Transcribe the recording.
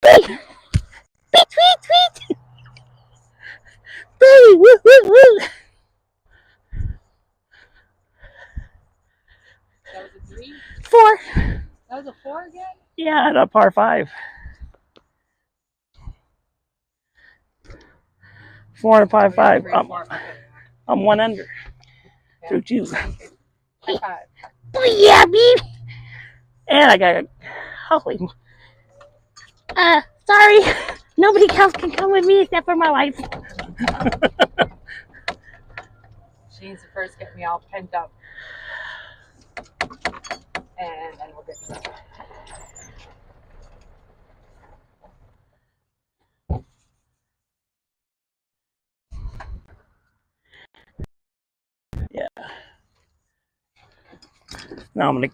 Tweet, tweet, tweet. Birdie, woo, woo, woo. That was a 3? 4. That was a 4 again? Yeah, and a par 5. 4 and a par 5. I'm 1 under. Yeah. Through 2. High five. Oh, yeah, baby. And I got a holy. Sorry. Nobody else can come with me except for my wife. She needs to first get me all pent up. And then we'll get to that. Yeah. Now I'm gonna